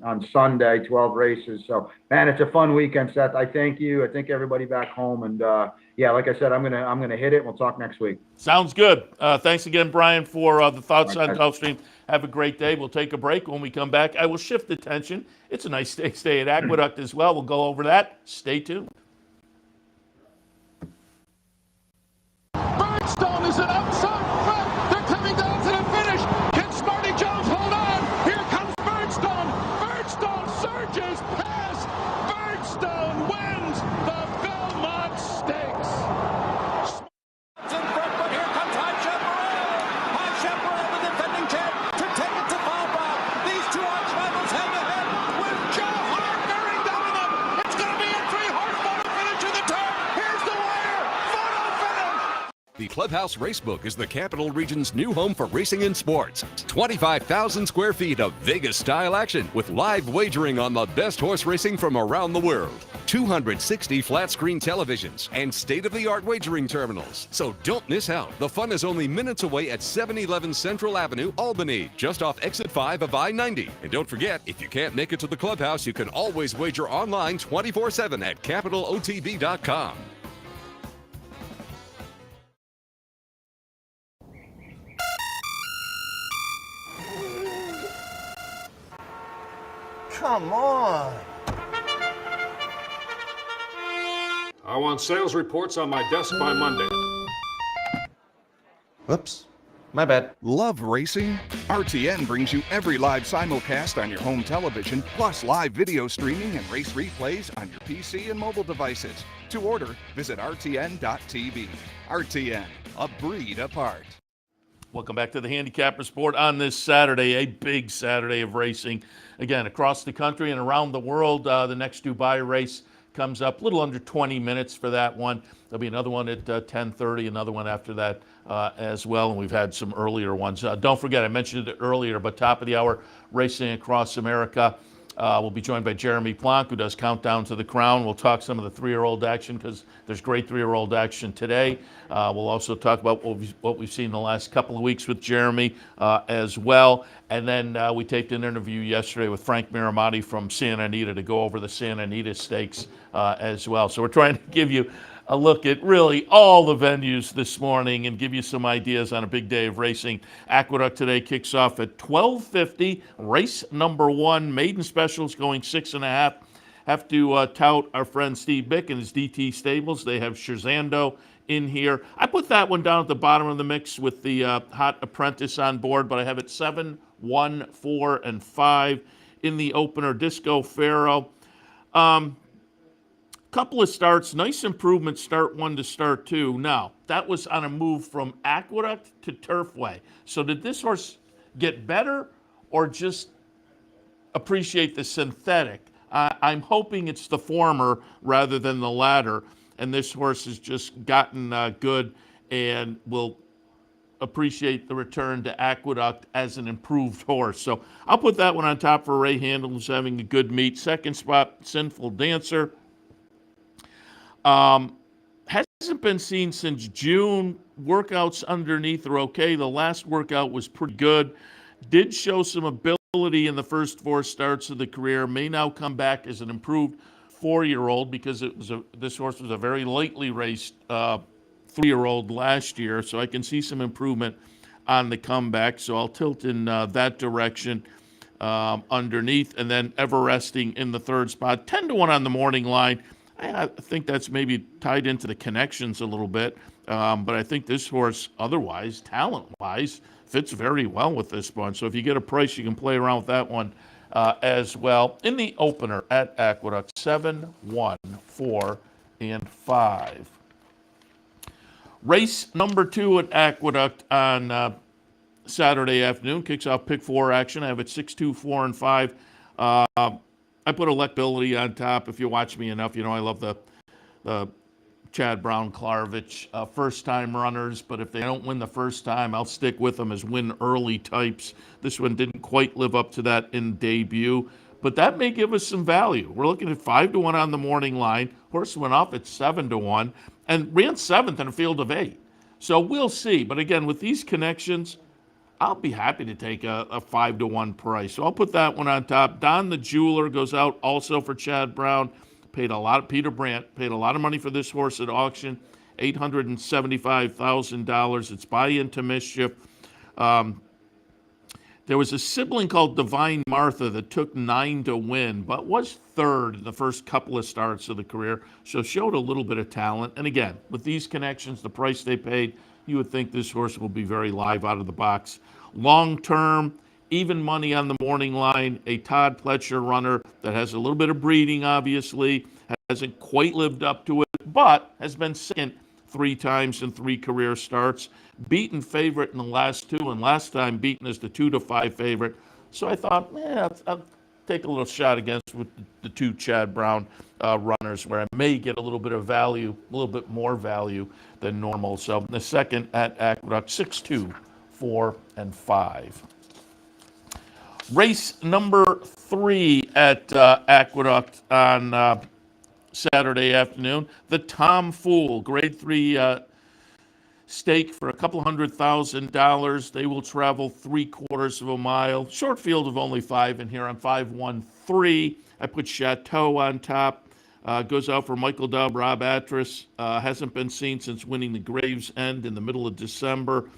on Sunday, 12 races. So man, it's a fun weekend, Seth. I thank you. I thank everybody back home. And like I said, I'm gonna hit it. And we'll talk next week. Sounds good. Thanks again, Brian, for the thoughts on Gulfstream. Have a great day. We'll take a break. When we come back, I will shift the tension. It's a nice stakes day at Aqueduct as well. We'll go over that. Stay tuned. Birdstone is an outside front. They're coming down to the finish. Can Smarty Jones hold on? Here comes Birdstone. Birdstone surges past. Birdstone wins the Belmont Stakes. In front, but here comes High Chaparral. High Chaparral, the defending champ, to take it to Bob. These two arch rivals head to head with Joe Hart bearing down on them. It's going to be a 3-horse photo finish to the turn. Here's the wire. Photo finish. The Clubhouse Racebook is the Capital Region's new home for racing and sports. 25,000 square feet of Vegas-style action with live wagering on the best horse racing from around the world. 260 flat-screen televisions and state-of-the-art wagering terminals. So don't miss out. The fun is only minutes away at 711 Central Avenue, Albany, just off Exit 5 of I-90. And don't forget, if you can't make it to the Clubhouse, you can always wager online 24/7 at capitalotb.com. Come on. I want sales reports on my desk by Monday. Whoops. My bad. Love racing? RTN brings you every live simulcast on your home television, plus live video streaming and race replays on your PC and mobile devices. To order, visit rtn.tv. RTN, a breed apart. Welcome back to the Handicappers Report on this Saturday, a big Saturday of racing. Again, across the country and around the world, the next Dubai race comes up, a little under 20 minutes for that one. There'll be another one at 10:30, another one after that as well, and we've had some earlier ones. Don't forget, I mentioned it earlier, but top of the hour, Racing Across America. We'll be joined by Jeremy Plonk, who does Countdown to the Crown. We'll talk some of the 3-year-old action because there's great 3-year-old action today. We'll also talk about what we've seen the last couple of weeks with Jeremy as well. And then we taped an interview yesterday with Frank Miramati from Santa Anita to go over the Santa Anita Stakes as well. So we're trying to give you a look at really all the venues this morning and give you some ideas on a big day of racing. Aqueduct today kicks off at 12:50. Race number 1, maiden specials going 6.5. Have to tout our friend Steve Bick and his DT Stables. They have Scherzando in here. I put that one down at the bottom of the mix with the Hot Apprentice on board, but I have it 7, 1, 4, and 5 in the opener. Disco Pharaoh. Couple of starts, nice improvement, start 1 to start 2. Now, that was on a move from Aqueduct to Turfway. So did this horse get better or just appreciate the synthetic? I'm hoping it's the former rather than the latter, and this horse has just gotten good and will appreciate the return to Aqueduct as an improved horse. So I'll put that one on top for Ray Handel, who's having a good meet. Second spot, Sinful Dancer. Hasn't been seen since June. Workouts underneath are okay. The last workout was pretty good. Did show some ability in the first 4 starts of the career. May now come back as an improved 4-year-old because this horse was a very lightly raced 3-year-old last year. So I can see some improvement on the comeback. So I'll tilt in that direction underneath. And then Everesting in the 3rd spot. 10-1 on the morning line. I think that's maybe tied into the connections a little bit, but I think this horse, otherwise, talent-wise, fits very well with this one. So if you get a price, you can play around with that one as well. In the opener at Aqueduct, 7, 1, 4, and 5. Race number 2 at Aqueduct on Saturday afternoon. Kicks off pick 4 action. I have it 6, 2, 4, and 5. I put electability on top. If you watch me enough, you know I love the Chad Brown, Klarvich first-time runners. But if they don't win the first time, I'll stick with them as win-early types. This one didn't quite live up to that in debut. But that may give us some value. We're looking at 5-1 on the morning line. Horse went off at 7-1 and ran 7th in a field of 8. So we'll see. But again, with these connections, I'll be happy to take a 5-1 price. So I'll put that one on top. Don the Jeweler goes out also for Chad Brown. Peter Brandt paid a lot of money for this horse at auction, $875,000. It's buy into Mischief. There was a sibling called Divine Martha that took 9 to win, but was 3rd in the first couple of starts of the career, so showed a little bit of talent. And again, with these connections, the price they paid, you would think this horse will be very live out of the box. Long term, even money on the morning line, a Todd Pletcher runner that has a little bit of breeding, obviously, hasn't quite lived up to it, but has been second 3 times in 3 career starts. Beaten favorite in the last 2, and last time beaten as the 2-5 favorite. So I thought, I'll take a little shot against with the 2 Chad Brown runners, where I may get a little bit of value, a little bit more value than normal. So the second at Aqueduct, 6, 2, 4, and 5. Race number 3 at Aqueduct on Saturday afternoon. The Tom Fool, grade 3 stake for a couple $100,000. They will travel 3/4 of a mile. Short field of only 5 in here on 5-1-3. I put Chateau on top. Goes out for Michael Dub, Rob Atras. Hasn't been seen since winning the Gravesend in the middle of December.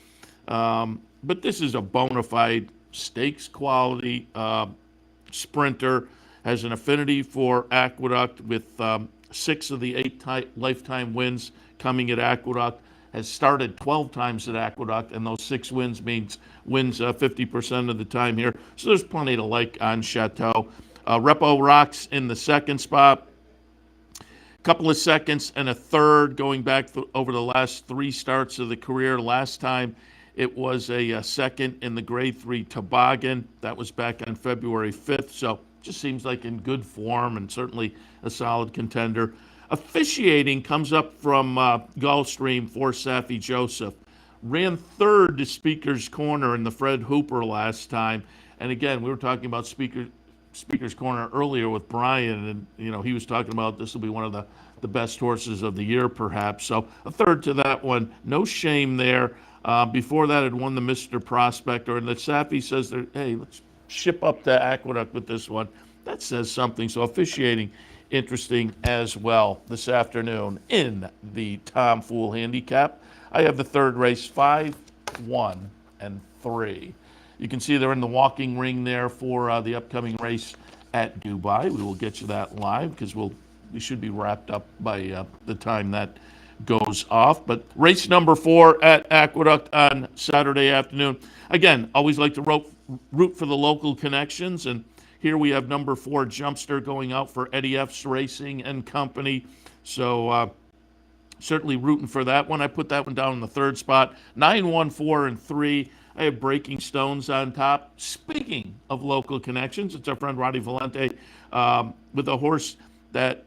But this is a bona fide stakes quality sprinter. Has an affinity for Aqueduct with 6 of the 8 lifetime wins coming at Aqueduct. Has started 12 times at Aqueduct, and those 6 wins means wins 50% of the time here. So there's plenty to like on Chateau. Repo Rocks in the 2nd spot. Couple of seconds and a 3rd going back over the last 3 starts of the career. Last time it was a 2nd in the grade 3 Toboggan. That was back on February 5th. So just seems like in good form and certainly a solid contender. Officiating comes up from Gulfstream for Safi Joseph. Ran 3rd to Speaker's Corner in the Fred Hooper last time. And again, we were talking about Speaker's Corner earlier with Brian, and he was talking about this will be one of the best horses of the year, perhaps. So a 3rd to that one. No shame there. Before that, had won the Mr. Prospector, and the Safi says, hey, let's ship up to Aqueduct with this one. That says something. So officiating interesting as well this afternoon in the Tom Fool Handicap. I have the 3rd race, 5, 1, and 3. You can see they're in the walking ring there for the upcoming race at Dubai. We will get you that live because we should be wrapped up by the time that goes off. But race number 4 at Aqueduct on Saturday afternoon. Again, always like to root for the local connections. And here we have number 4 Jumpster going out for Eddie F's Racing and Company. So certainly rooting for that one. I put that one down in the 3rd spot. 9, 1, 4, and 3. I have Breaking Stones on top. Speaking of local connections, it's our friend Roddy Valente with a horse that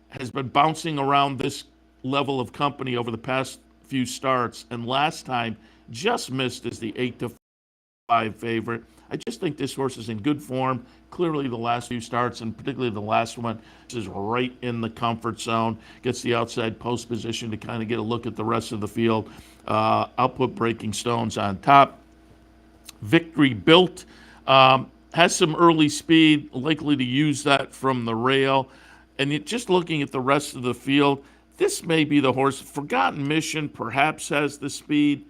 has been bouncing around this level of company over the past few starts, and last time just missed as the 8-5 favorite. I just think this horse is in good form. Clearly the last few starts, and particularly the last one, is right in the comfort zone. Gets the outside post position to kind of get a look at the rest of the field. I'll put Breaking Stones on top. Victory Built has some early speed, likely to use that from the rail. And just looking at the rest of the field, this may be the horse. Forgotten Mission perhaps has the speed.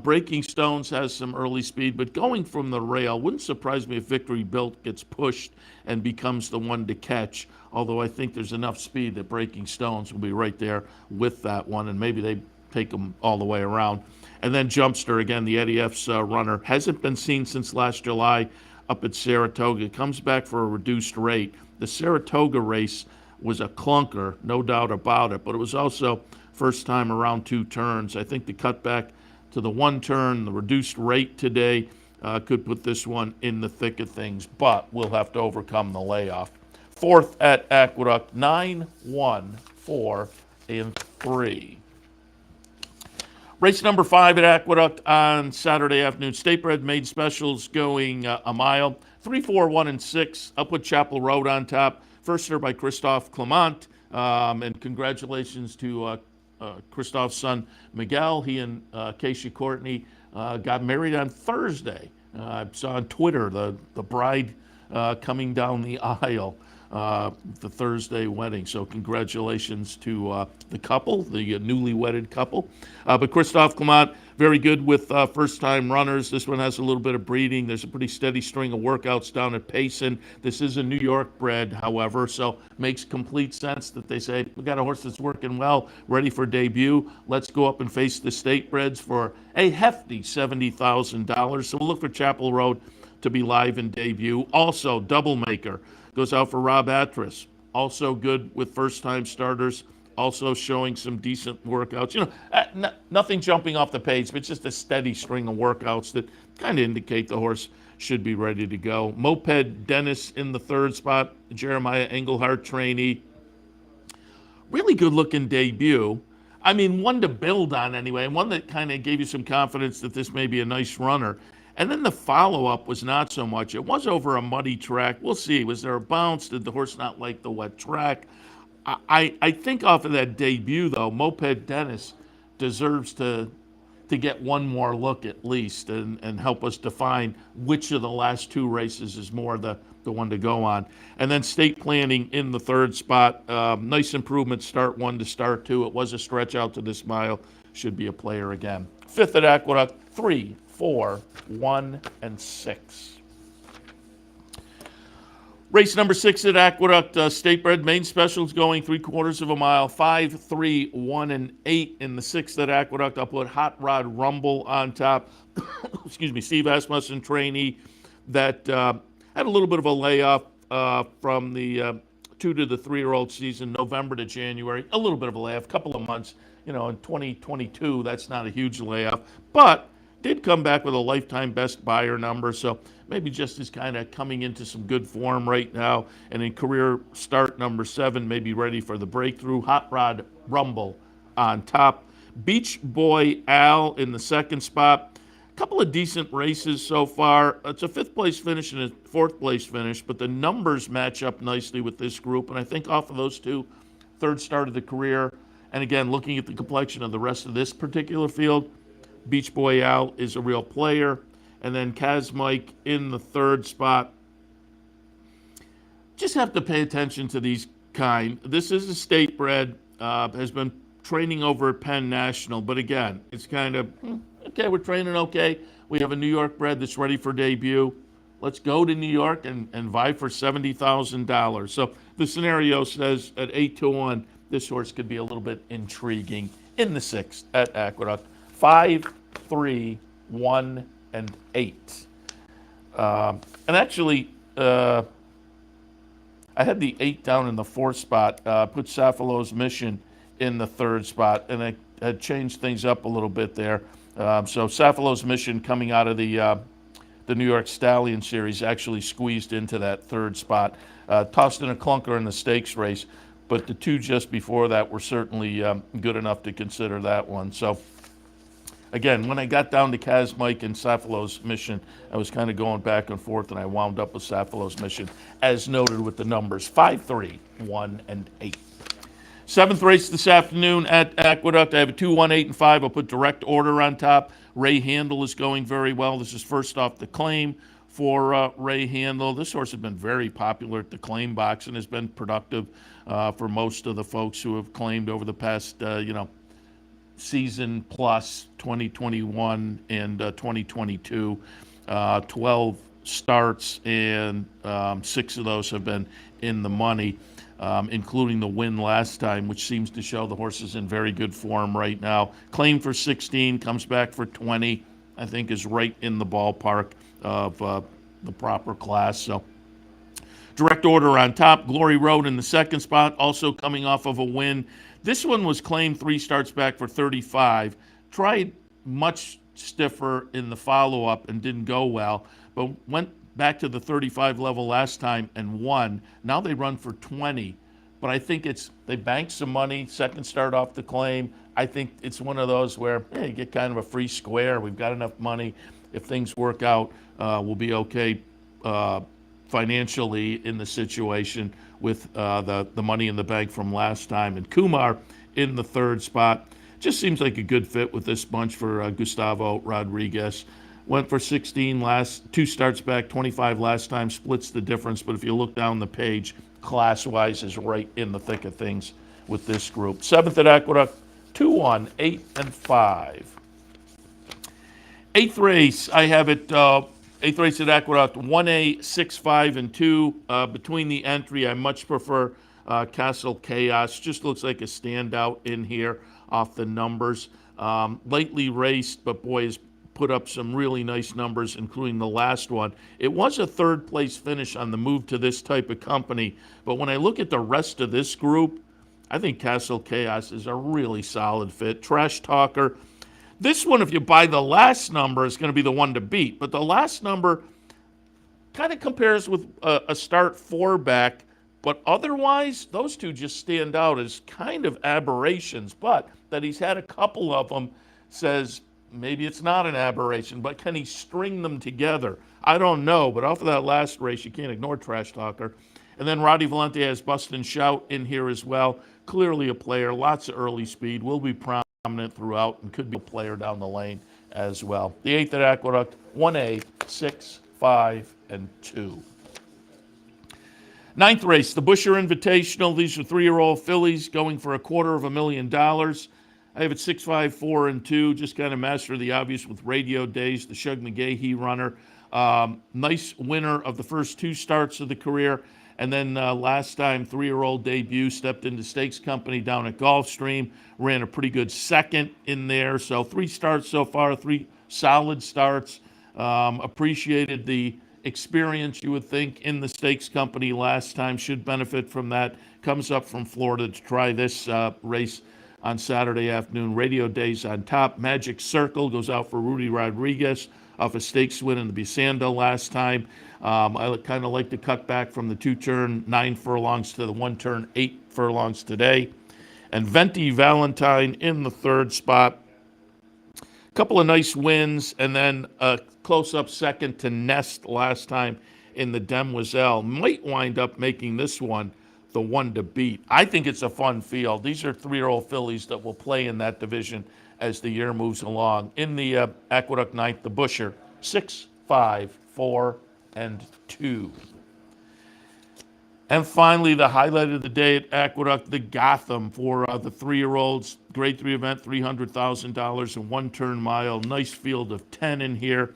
Breaking Stones has some early speed, but going from the rail, wouldn't surprise me if Victory Built gets pushed and becomes the one to catch, although I think there's enough speed that Breaking Stones will be right there with that one, and maybe they take them all the way around. And then Jumpster, again, the Eddie F's runner, hasn't been seen since last July up at Saratoga. Comes back for a reduced rate. The Saratoga race was a clunker, no doubt about it, but it was also first time around 2 turns. I think the cutback to the 1 turn, the reduced rate today, could put this one in the thick of things, but we'll have to overcome the layoff. 4th at Aqueduct, 9, 1, 4, and 3. Race number 5 at Aqueduct on Saturday afternoon. State Bred Made Specials going a mile. 3, 4, 1, and 6. I'll put Chapel Road on top. First there by Christophe Clement. And congratulations to Christophe's son, Miguel. He and Keisha Courtney got married on Thursday. I saw on Twitter the bride coming down the aisle, the Thursday wedding. So congratulations to the couple, the newly wedded couple. But Christophe Clement, very good with first-time runners. This one has a little bit of breeding. There's a pretty steady string of workouts down at Payson. This is a New York bred, however, so makes complete sense that they say, we got a horse that's working well, ready for debut. Let's go up and face the state breds for a hefty $70,000. So we'll look for Chapel Road to be live in debut. Also, Double Maker goes out for Rob Atras. Also good with first-time starters. Also showing some decent workouts. You know, nothing jumping off the page, but just a steady string of workouts that kind of indicate the horse should be ready to go. Moped Dennis in the 3rd spot. Jeremiah Engelhardt trainee. Really good-looking debut. I mean, one to build on anyway, and one that kind of gave you some confidence that this may be a nice runner. And then the follow-up was not so much. It was over a muddy track. We'll see. Was there a bounce? Did the horse not like the wet track? I think off of that debut, though, Moped Dennis deserves to get one more look at least and help us define which of the last 2 races is more the one to go on. And then State Planning in the 3rd spot. Nice improvement, start 1 to start 2. It was a stretch out to this mile. Should be a player again. 5th at Aqueduct, 3, 4, 1, and 6. Race number 6 at Aqueduct, State Bred Main Specials going 3/4 of a mile. 5, 3, 1, and 8 in the 6th at Aqueduct. I'll put Hot Rod Rumble on top. Excuse me, Steve Asmussen trainee that had a little bit of a layoff from the 2 to the 3-year-old season, November to January. A little bit of a layoff, couple of months. You know, in 2022, that's not a huge layoff, but did come back with a lifetime best buyer number, so maybe just is kind of coming into some good form right now. And in career start number 7, maybe ready for the breakthrough. Hot Rod Rumble on top. Beach Boy Al in the 2nd spot. A couple of decent races so far. It's a 5th place finish and a 4th place finish, but the numbers match up nicely with this group. And I think off of those 2, 3rd start of the career, and again, looking at the complexion of the rest of this particular field, Beach Boy Al is a real player. And then Kaz Mike in the 3rd spot. Just have to pay attention to these kind. This is a state bred, has been training over at Penn National. But again, it's kind of, okay, we're training okay. We have a New York bred that's ready for debut. let's go to New York and vie for $70,000. So the scenario says at 8-1, this horse could be a little bit intriguing in the 6th at Aqueduct. 5, 3, 1, and 8. And actually, I had the 8 down in the 4th spot, put Safalo's Mission in the 3rd spot, and I had changed things up a little bit there. So Safalo's Mission coming out of the New York Stallion Series actually squeezed into that 3rd spot. Tossed in a clunker in the stakes race, but the 2 just before that were certainly good enough to consider that one. So again, when I got down to Kaz Mike and Safalo's Mission, I was kind of going back and forth, and I wound up with Safalo's Mission, as noted with the numbers 5, 3, 1, and 8. 7th race this afternoon at Aqueduct. I have a 2, 1, 8, and 5. I'll put direct order on top. Ray Handel is going very well. This is first off the claim for Ray Handel. This horse has been very popular at the claim box and has been productive for most of the folks who have claimed over the past, season plus 2021 and 2022. 12 starts, and 6 of those have been in the money, including the win last time, which seems to show the horse is in very good form right now. Claim for 16, comes back for 20, I think is right in the ballpark of the proper class. So direct order on top. Glory Road in the 2nd spot, also coming off of a win. This one was claimed 3 starts back for 35. Tried much stiffer in the follow-up and didn't go well, but went back to the 35 level last time and won. Now they run for 20, but I think they banked some money, 2nd start off the claim. I think it's one of those where you get kind of a free square. We've got enough money. If things work out, we'll be okay financially in the situation with the money in the bank from last time. And Kumar in the 3rd spot. Just seems like a good fit with this bunch for Gustavo Rodriguez. Went for 16 last, 2 starts back, 25 last time, splits the difference. But if you look down the page, class-wise is right in the thick of things with this group. 7th at Aqueduct, 2, 1, 8, and 5. 8th race, I have it, 8th race at Aqueduct, 1A, 6, 5, and 2. Between the entry, I much prefer Castle Chaos. Just looks like a standout in here off the numbers. Lately raced, but boy, has put up some really nice numbers, including the last one. It was a 3rd place finish on the move to this type of company, but when I look at the rest of this group, I think Castle Chaos is a really solid fit. Trash Talker. This one, if you buy the last number, is going to be the one to beat, but the last number kind of compares with a start 4 back, but otherwise, those 2 just stand out as kind of aberrations, but that he's had a couple of them says maybe it's not an aberration, but can he string them together? I don't know, but off of that last race, you can't ignore Trash Talker. And then Roddy Valente has Bust and Shout in here as well. Clearly a player, lots of early speed, will be prominent throughout, and could be a player down the lane as well. The 8th at Aqueduct, 1A, 6, 5, and 2. 9th race, the Busher Invitational. These are 3-year-old fillies going for $250,000. I have it 6, 5, 4, and 2. Just kind of master the obvious with Radio Days, the Shug McGahee runner. Nice winner of the first 2 starts of the career. And then last time, 3-year-old debut, stepped into stakes company down at Gulfstream. Ran a pretty good 2nd in there. So 3 starts so far, 3 solid starts. Appreciated the experience, you would think, in the stakes company last time. Should benefit from that. Comes up from Florida to try this race on Saturday afternoon. Radio Days on top. Magic Circle goes out for Rudy Rodriguez off a stakes win in the Bisanda last time. I kind of like to cut back from the 2-turn 9 furlongs to the 1-turn 8 furlongs today. And Venti Valentine in the 3rd spot. A couple of nice wins, and then a close-up 2nd to Nest last time in the Demoiselle. Might wind up making this one the one to beat. I think it's a fun field. These are 3-year-old fillies that will play in that division as the year moves along. In the Aqueduct 9th, the Busher, 6, 5, 4, and 2. And finally, the highlight of the day at Aqueduct, the Gotham for the 3-year-olds. Grade 3 event, $300,000 and 1-turn mile. Nice field of 10 in here.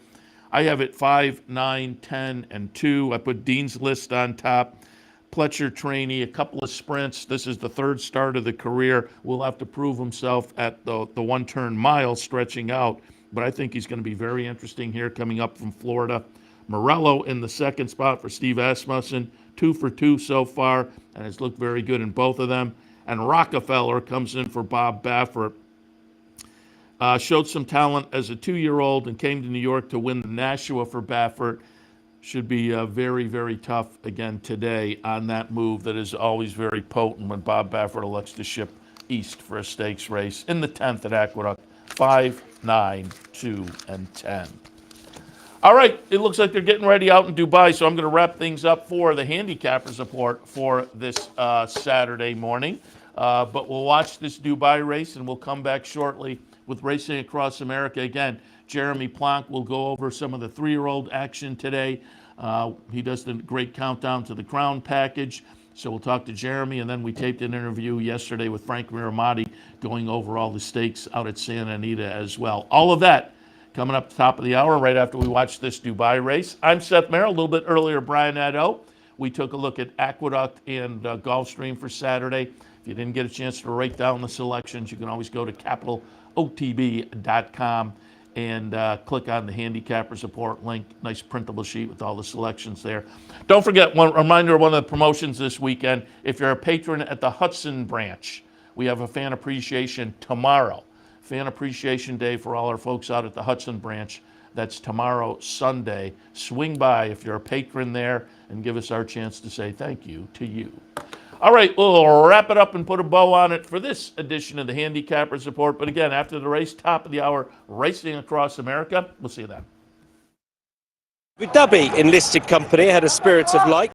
I have it 5, 9, 10, and 2. I put Dean's List on top. Pletcher Trainee, a couple of sprints. This is the third start of the career. Will have to prove himself at the one-turn mile stretching out, but I think he's going to be very interesting here coming up from Florida. Merrow in the second spot for Steve Asmussen, 2 for 2 so far, and has looked very good in both of them. And Rockefeller comes in for Bob Baffert. Showed some talent as a 2-year-old and came to New York to win the Nashua for Baffert. Should be very, very tough again today on that move that is always very potent when Bob Baffert elects to ship east for a stakes race in the 10th at Aqueduct. 5, 9, 2, and 10. All right, it looks like they're getting ready out in Dubai, so I'm going to wrap things up for the Handicappers Report for this Saturday morning. But we'll watch this Dubai race, and we'll come back shortly with Racing Across America. Again, Jeremy Plonk will go over some of the 3-year-old action today. He does the great countdown to the Crown package. So we'll talk to Jeremy, and then we taped an interview yesterday with Frank Miramati going over all the stakes out at Santa Anita as well. All of that coming up at the top of the hour right after we watch this Dubai race. I'm Seth Merrow. A little bit earlier, Brian Nadeau. We took a look at Aqueduct and Gulfstream for Saturday. If you didn't get a chance to write down the selections, you can always go to capitalotb.com and click on the Handicappers Report link. Nice printable sheet with all the selections there. Don't forget, one reminder of one of the promotions this weekend. If you're a patron at the Hudson branch, we have a fan appreciation tomorrow. Fan Appreciation Day for all our folks out at the Hudson branch. That's tomorrow, Sunday. Swing by if you're a patron there and give us our chance to say thank you to you. All right, we'll wrap it up and put a bow on it for this edition of the Handicappers Report. But again, after the race, top of the hour, Racing Across America. We'll see you then. Abu Dhabi enlisted company had a Spirits of Light.